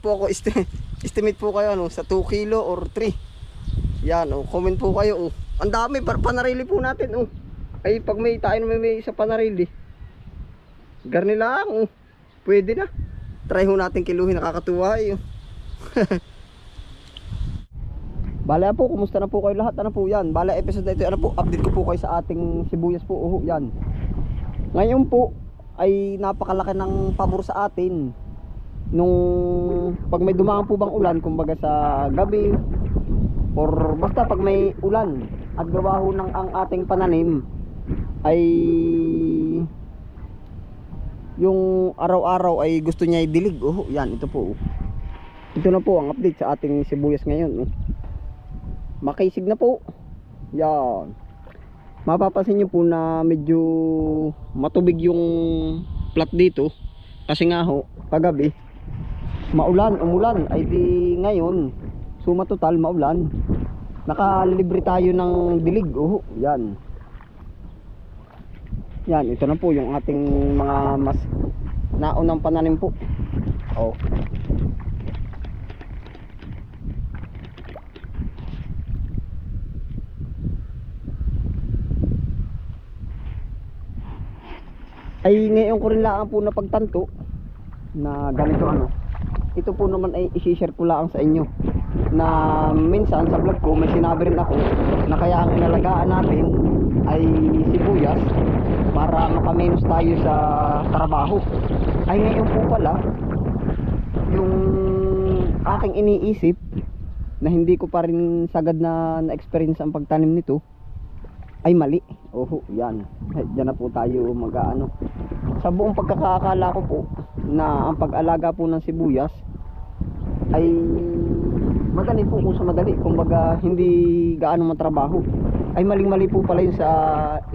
po ako, estimate po kayo ano, sa 2 kilo or 3. Yan, oh, comment po kayo. Oh. Ang dami, panarili po natin. Oh. Ay, pag may tayo may isa panarili. Garni lang. Oh. Pwede na. Try ho natin kiluhin, nakakatuwa. Eh. Bala po, kumusta na po kayo lahat? Ano po yan? Bala episode na ito, ano po, update ko po kayo sa ating sibuyas po. Oh, yan. Ngayon po, ay napakalaki ng pabor sa atin. Nung pag may dumaan po bang ulan, kumbaga sa gabi, or basta pag may ulan at gawa ho ng ang ating pananim, ay yung araw-araw ay gusto niya idilig. Oh, yan, ito po. Ito na po ang update sa ating sibuyas ngayon. Makisig na po. Yan. Mapapansin nyo po na medyo matubig yung plat dito. Kasi nga ho, paggabi, maulan, umulan. Ay di ngayon, suma total, maulan. Nakalilibre tayo ng dilig. Oh, yan. Yan, ito na po yung ating mga mas naunang pananim po. Oh. Ay ngayon ko rin lang po napagtanto na ganito ano. Ito po naman ay i-share ko lang sa inyo na minsan sa vlog ko may sinabi rin ako na kaya ang inalagaan natin ay sibuyas para makamenos tayo sa trabaho. Ay ngayon po pala yung aking iniisip na hindi ko pa rin sagad na experience ang pagtanim nito ay mali. Oh, yan. Diyan na po tayo mag-aano. Sa buong pagkakakala ko po na ang pag-alaga po ng sibuyas ay madali po kung sa madali. Kumbaga hindi gaano matrabaho. Ay maling-mali po pala yun sa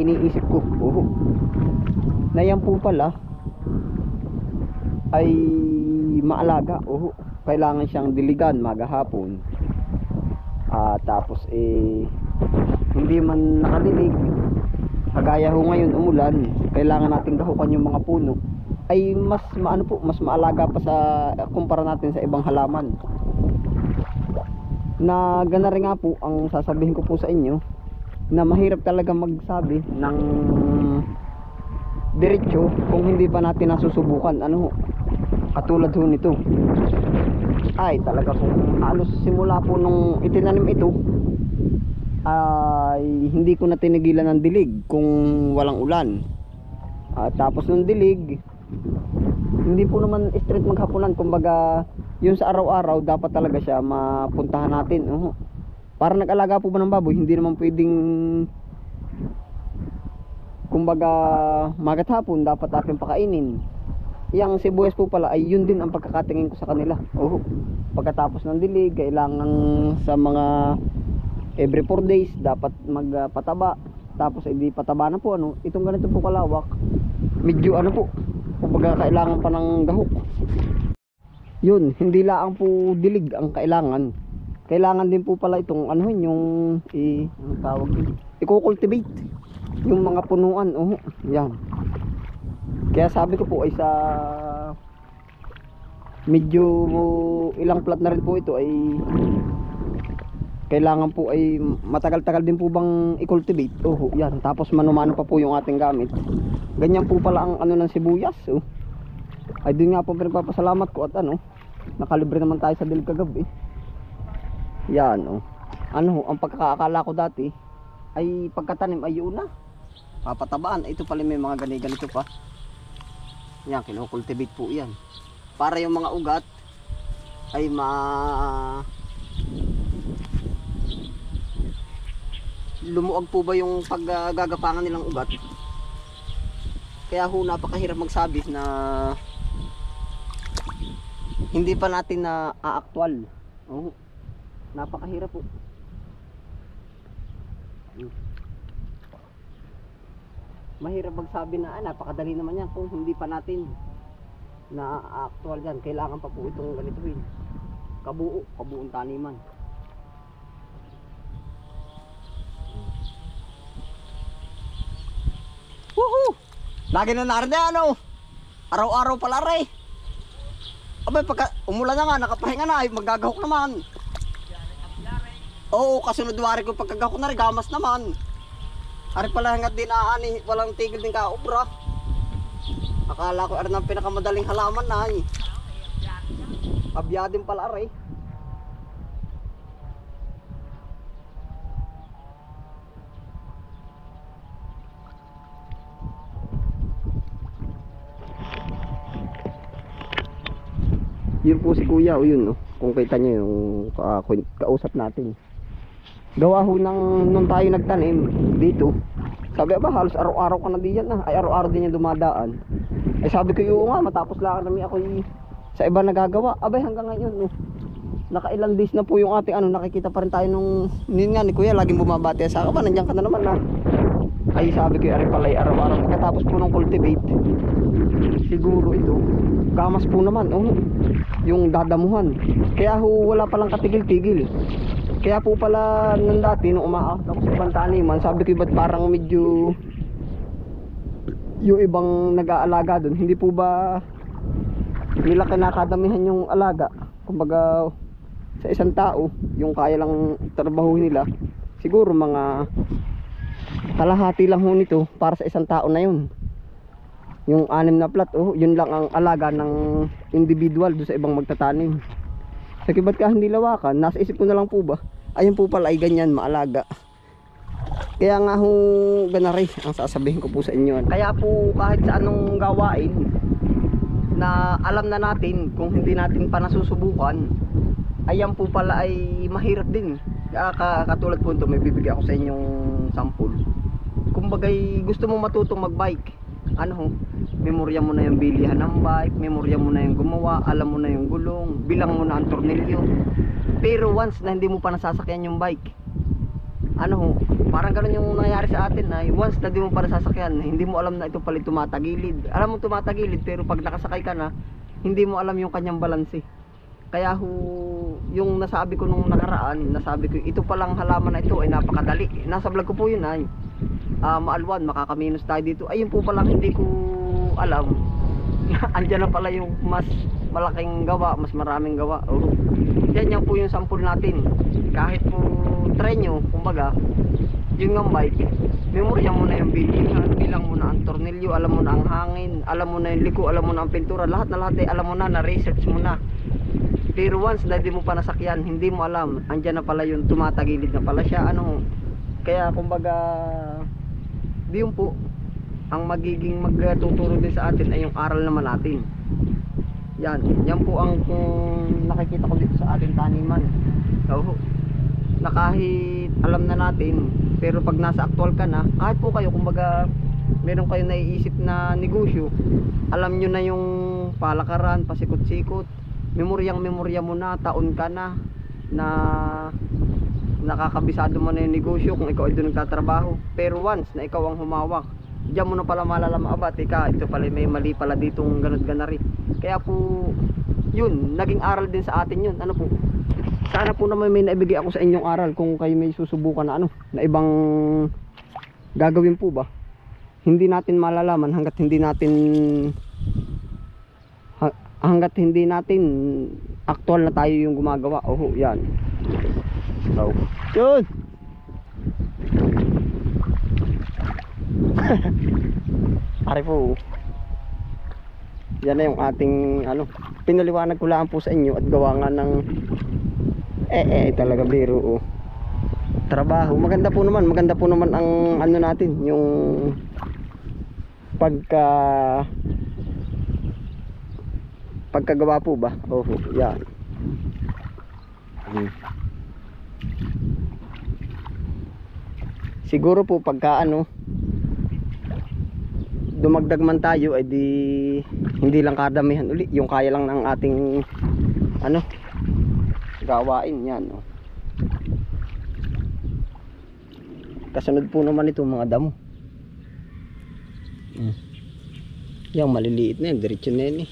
iniisip ko. Oh. Na yan po pala ay maalaga. Oh. Kailangan siyang diligan maghapon. Tapos hindi man nakadilig, kagaya ho ngayon umulan, kailangan natin gahukan yung mga puno, ay mas maano po, mas maalaga pa sa kumpara natin sa ibang halaman. Na gana rin nga po ang sasabihin ko po sa inyo, na mahirap talaga magsabi ng diretso kung hindi pa natin nasusubukan. Ano ho, katulad ho nito, ay talaga kung halos simula po nung itinanim ito ay hindi ko na tinigilan ng dilig kung walang ulan. Tapos nung dilig, hindi po naman straight maghapunan. Kumbaga yun sa araw-araw dapat talaga siya mapuntahan natin. Para nag-alaga po ba ng baboy, hindi naman pwedeng kumbaga magat hapon dapat ating pakainin. Yang sibuyas po pala ay yun din ang pagkakatingin ko sa kanila. Pagkatapos ng dilig, kailangan sa mga every 4 days dapat magpataba. Tapos hindi pataba na po ano. Itong ganito po kalawak, medyo ano po, kumbaga kailangan pa ng gahok. Yun, hindi lang po dilig ang kailangan. Kailangan din po pala itong ano yung anong tawag dito, i-cultivate yung mga punuan. Yan. Kaya sabi ko po ay sa medyo ilang plat na rin po ito ay kailangan po ay matagal-tagal din po bang i-cultivate. Yan. Tapos mano-mano pa po yung ating gamit. Ganyan po pala ang ano ng sibuyas. Ay doon nga po pinagpapasalamat ko at ano, nakalibre naman tayo sa dilig kagabi. Yan. Ano, ang pagkakaakala ko dati ay pagkatanim ay yun na papatabaan. Ito pala may mga ganito pa. Yan, kino-cultivate po yan para yung mga ugat ay lumuag po ba yung paggagapangan nilang ugat. Kaya ho napakahirap magsabi na hindi pa natin na aaktwal. Napakahirap po. Mahirap magsabi na napakadali naman yan kung hindi pa natin na actual yan. Kailangan pa po itong ganituhin, kabuong taniman. Woohoo! Lagi na narin na ano, araw-araw pala rin. Abay, pagka umulan na nga, nakapahinga na, ay magagahok naman. Oo, kasunod wari ko pagkagahok na rin, gamas naman. Ari pala hanggat din aani, walang tigil din kaubra. Akala ko ari ng pinakamadaling halaman na ay. Abyadin pala ari. Yun po si kuya, o yun, no? Kung kita nyo yung kausap natin. Gawa ho nung tayo nagtanim dito. Sabi ba, halos araw-araw ka na diyan na. Ay araw-araw din yan dumadaan. Ay sabi ko yung nga, matapos lang kami ako sa iba nagagawa. Abay hanggang ngayon, no? Nakailang days na po yung ating nakikita pa rin tayo nung yun nga ni kuya, laging bumabati sa akin. Nandiyan ka na naman na. Ay sabi ko, ari pala araw-araw. Pagkatapos po ng cultivate, siguro ito gamas po naman, yung dadamuhan. Kaya ho, wala palang katigil-tigil. Kaya po pala nung dati, nung umaakit ako sa ibang taniman, sabi ko ba't parang medyo yung ibang nag-aalaga doon, hindi po ba nila kinakadamihan yung alaga? Kumbaga sa isang tao, yung kaya lang trabahuhin nila, siguro mga kalahati lang ho nito para sa isang tao na yun. Yung 6 na plat, yun lang ang alaga ng individual do sa ibang magtatanim. Sa kibat ka hindi lawakan, nasa isip ko na lang po ba, ayun po pala ay ganyan maalaga. Kaya nga ho ganari ang sasabihin ko po sa inyo. Kaya po kahit sa anong gawain na alam na natin, kung hindi natin pa nasusubukan, ayan po pala ay mahirap din. Katulad po ito, may bibigyan ako sa inyong sample. Kumbagay gusto mo matutong magbike, memorya mo na yung bilihan ng bike, memorya mo na yung gumawa, alam mo na yung gulong, bilang mo na ang tornilyo. Pero once na hindi mo pa nasasakyan yung bike, parang ganun yung nangyayari sa atin na once na hindi mo pa nasasakyan, hindi mo alam na ito pala tumatagilid. Alam mo tumatagilid, pero pag nakasakay ka na, hindi mo alam yung kanyang balanse. Kaya yung nasabi ko nung nakaraan, nasabi ko ito palang halaman na ito ay napakadali. Nasa vlog ko po yun ay maalwan, makakaminos tayo dito. Ayun po palang hindi ko alam. Andyan na pala yung mas malaking gawa, mas maraming gawa. Yan po yung sample natin. Kahit po try nyo, kumbaga yung nga bike, memorya mo na yung bilihan, bilang mo na ang tornilyo, alam mo na ang hangin, alam mo na yung liko, alam mo na ang pintura, lahat na lahat alam mo na research mo na. Pero once na di mo pa nasakyan, hindi mo alam, andyan na pala yung tumatagilid na pala siya. Kaya kumbaga di yun po ang magiging magtuturo din sa atin ay yung aral naman natin. Yan po ang nakikita ko dito sa ating taniman. Na kahit alam na natin, pero pag nasa actual ka na, kahit po kayo kumbaga meron kayo naiisip na negosyo, alam nyo na yung palakaran, pasikot-sikot, memorya mo na, taon ka na nakakabisado mo na yung negosyo kung ikaw ay doon nagtatrabaho. Pero once na ikaw ang humawak, diyan mo na pala malalaman, ito pala may mali pala ditong ganun ganari. Kaya po yun, naging aral din sa atin yun. Sana po naman may naibigay ako sa inyong aral kung kayo may susubukan na na ibang gagawin po ba. Hindi natin malalaman hanggat hindi natin actual na tayo yung gumagawa. Yan. Yun. Ari po. Yan na yung ating pinaliwanag ko lang po sa inyo at gawa nga ng talaga biro. Trabaho. Maganda po naman ang natin, yung pagkagawa po ba. Yan. Siguro po pagka dumagdag man tayo ay hindi lang kadamihan uli, yung kaya lang ng ating gawain. Yan kasunod po naman ito mga damo. Yung maliliit na yan, diretso na yan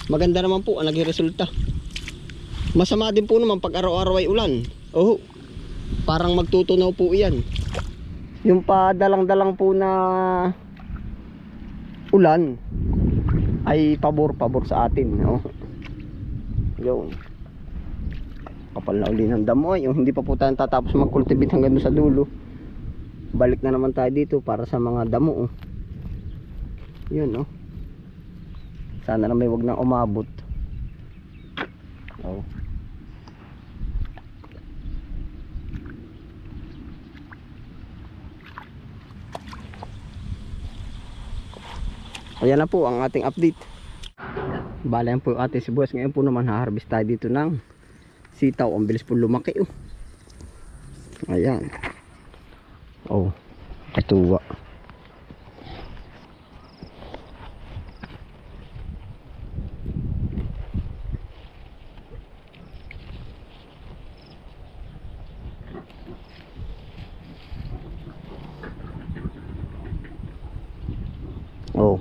maganda naman po ang naging resulta. Masama din po naman pag araw-araw ay ulan. Parang magtutunaw po iyan. Yung padalang-dalang po na ulan, ay pabor sa atin, no? Yun. Kapal na uli ng damo ay, yung hindi pa po tayo tatapos mag-cultivate hanggang doon sa dulo. Balik na naman tayo dito para sa mga damo, oh. Yun, no? Sana na may wag nang umabot. Oh. Ayan na po ang ating update. Bala yan po yung ating sibuyas. Ngayon po naman ha-harvest tayo dito ng sitaw. Ang bilis po lumaki, oh. Ayan. Oh, katuwa. Oh.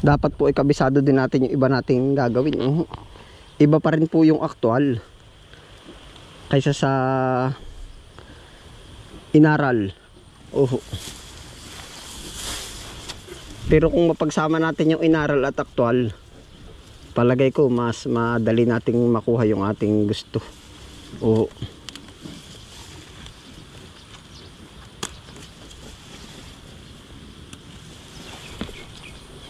Dapat po ikabisado din natin yung iba nating gagawin. Iba pa rin po yung aktual kaysa sa inaral. Pero kung mapagsama natin yung inaral at aktual, palagay ko mas madali nating makuha yung ating gusto.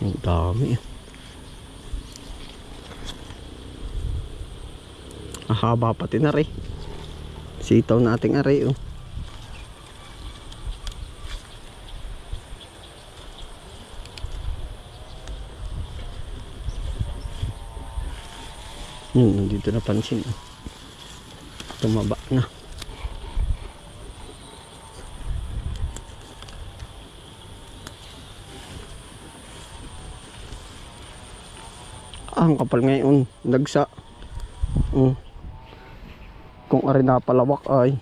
Ang dami. Haba pati na rin. Sitaw nating aray, oh. Nandito na pansin, oh. Tumaba na. Ang kapal ngayon, dagsa. Kung ari napalawak ay,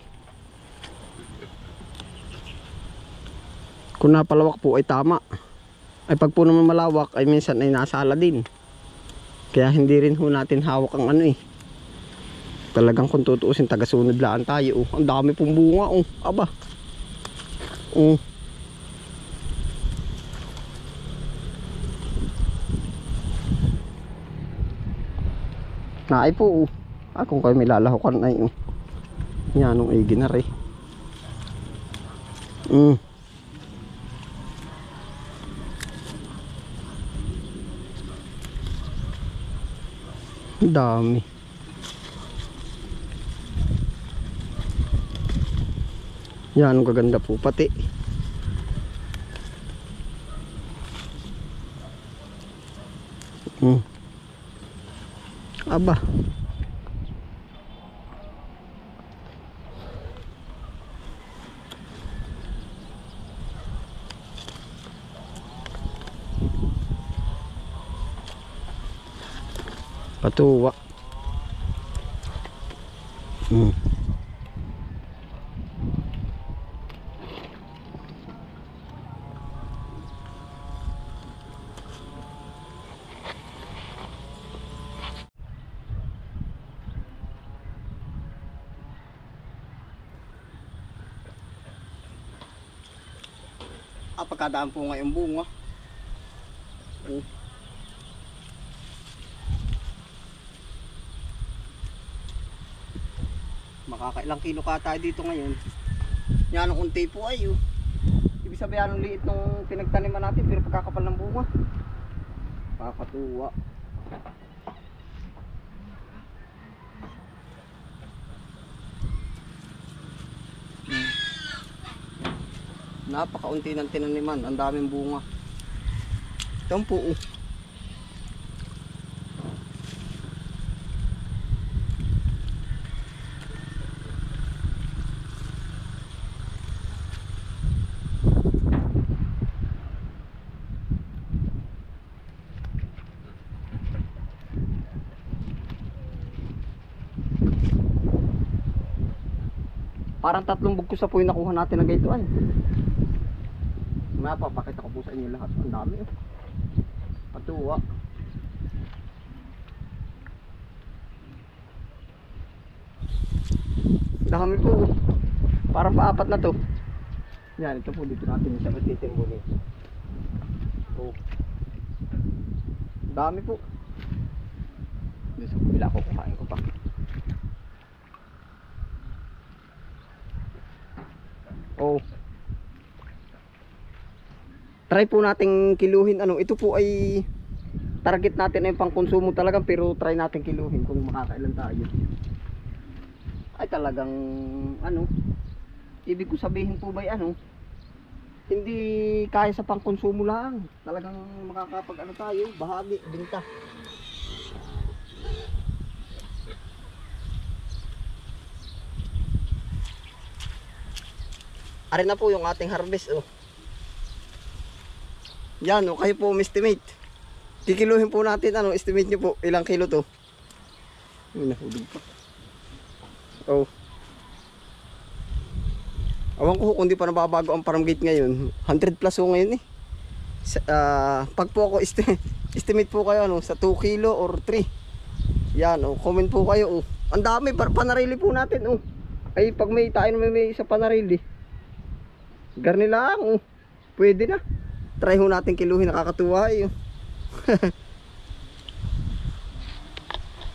kung napalawak po ay tama. Ay pag po naman malawak ay minsan ay nasala din. Kaya hindi rin ho natin hawak ang ano, eh. Talagang kung tutuusin, tagasunod laan tayo, oh. Ang dami pong bunga, oh. Aba. Naay po, oh. Kung kayo may lalahukan ay, oh. Yan, ang igi na rin. Ang dami. Yan, ang gaganda po pati. Aba. Patuwa. Pagkadaan po ngayong bunga. Makakailang kilo ka tayo dito ngayon. Yan ang unti po ay, oh. Ibig sabihin ang liit nung pinagtaniman natin, pero pagkakapal ng bunga. Kakatuwa. Napakaunti ng tinaniman, ang daming bunga. Ito po, oh. Parang 3 bugkos po yung nakuha natin na gaytuan. Mapapakita ko po sa inyo lahat. Ang dami, oh. Patuwa. Dami po. Parang paapat na to. Yan, ito po dito natin sa matitimbulin. Oh. Dami po. Dito sa kabila ko, kukain ko pa. Oh. Try po nating kiluhin. Ano, ito po ay target natin ay pangkonsumo talagang, pero try natin kiluhin kung makakailan tayo. Ay talagang ano, ibig ko sabihin po ba ano, hindi kaya sa pangkonsumo lang. Talagang makakapag ano tayo, bahagi, binta. Ari na po yung ating harvest oh. Yan oh, kayo po estimate. Kikiluhin po natin, ano, estimate nyo po ilang kilo to. Ay, nahulog pa. Oh. Awan ko kung di pa nababago ang farm gate ngayon. 100 plus ho ngayon eh. Pag po ako estimate po kayo ano, sa 2 kilo or 3. Yan oh, comment po kayo oh. Ang dami, panarili po natin oh. Ay pag may tayo may isa panarili. Garni lang oh. Pwede na. Try ho natin kiluhin, nakakatuwa eh.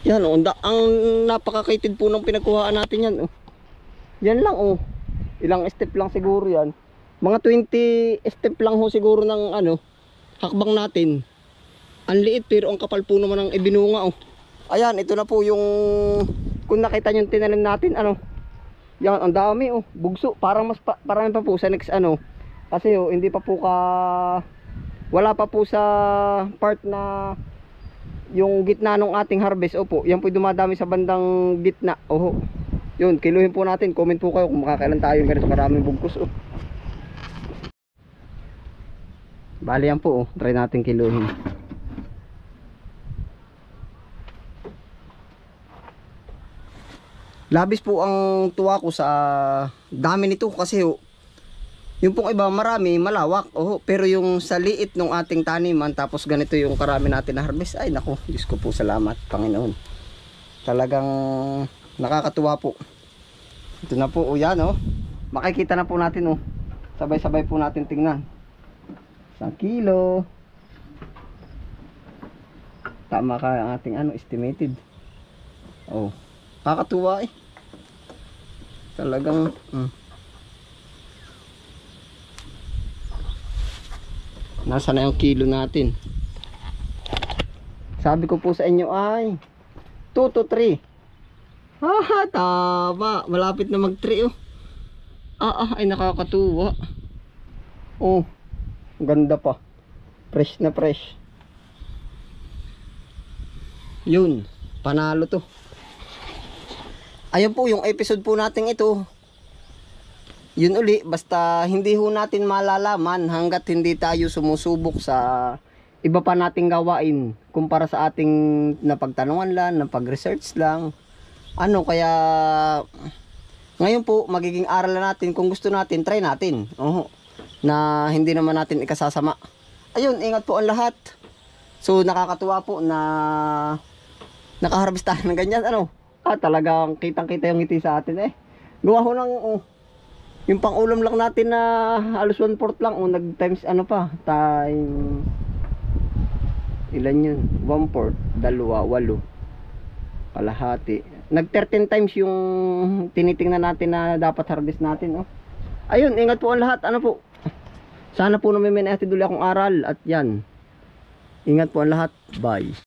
Yan oh, ang napakakaitid po ng pinagkuhaan natin yan oh. Yan lang oh. Ilang step lang siguro yan. Mga 20 step lang ho siguro ng ano, hakbang natin. Ang liit pero ang kapal po naman ng ibinunga oh. Ayan, ito na po yung kung nakita nyo yung tinanim natin ano. Yan, ang dami oh, bugso. Parang mas parang pa po sa next ano. Kasi oh, hindi pa po wala pa po sa part na yung gitna ng ating harvest. Opo, yan po dumadami sa bandang gitna. Oho. Yun, kiluhin po natin. Comment po kayo kung makakailan tayo yung ganito karaming bugkos oh. Bali yan po oh, try natin kiluhin. Labis po ang tuwa ko sa dami nito kasi oh, yung pong iba marami, malawak oh, pero yung sa liit ng ating taniman tapos ganito yung karami natin na harvest, ay nako, Diyos ko po, salamat Panginoon. Talagang nakakatuwa po. Ito na po oh, yan oh. Makikita na po natin oh. Sabay-sabay po natin tingnan. 1 kilo. Tama ka ang ating ano, estimated. Oh, kakatuwa eh. Talagang nasa na yung kilo natin. Sabi ko po sa inyo ay 2 to 3. Haha, tama. Malapit na mag 3 oh. Ay nakakatuwa. Oh, ganda pa. Fresh na fresh. Yun, panalo to. Ayun po yung episode po natin ito. Yun uli, basta hindi ho natin malalaman hanggat hindi tayo sumusubok sa iba pa nating gawain kumpara sa ating napagtanungan lang, napag-research lang. Ano, kaya ngayon po magiging aral na natin, kung gusto natin, try natin. Na hindi naman natin ikasasama. Ayun, ingat po ang lahat. So nakakatuwa po na nakaharvest tayo ng ganyan ano. Talagang kitang-kita yung ngiti sa atin eh. Gawa ho ng yung pang-ulam lang natin na halos 1/4 lang nag-times ano pa, time ilan yun? 1/4, 2, 8 kalahati. Nag 13 times yung tinitingnan natin na dapat harvest natin oh. Ayun, ingat po ang lahat. Ano po? Sana po namin may natin duli akong aral at yan. Ingat po ang lahat. Bye.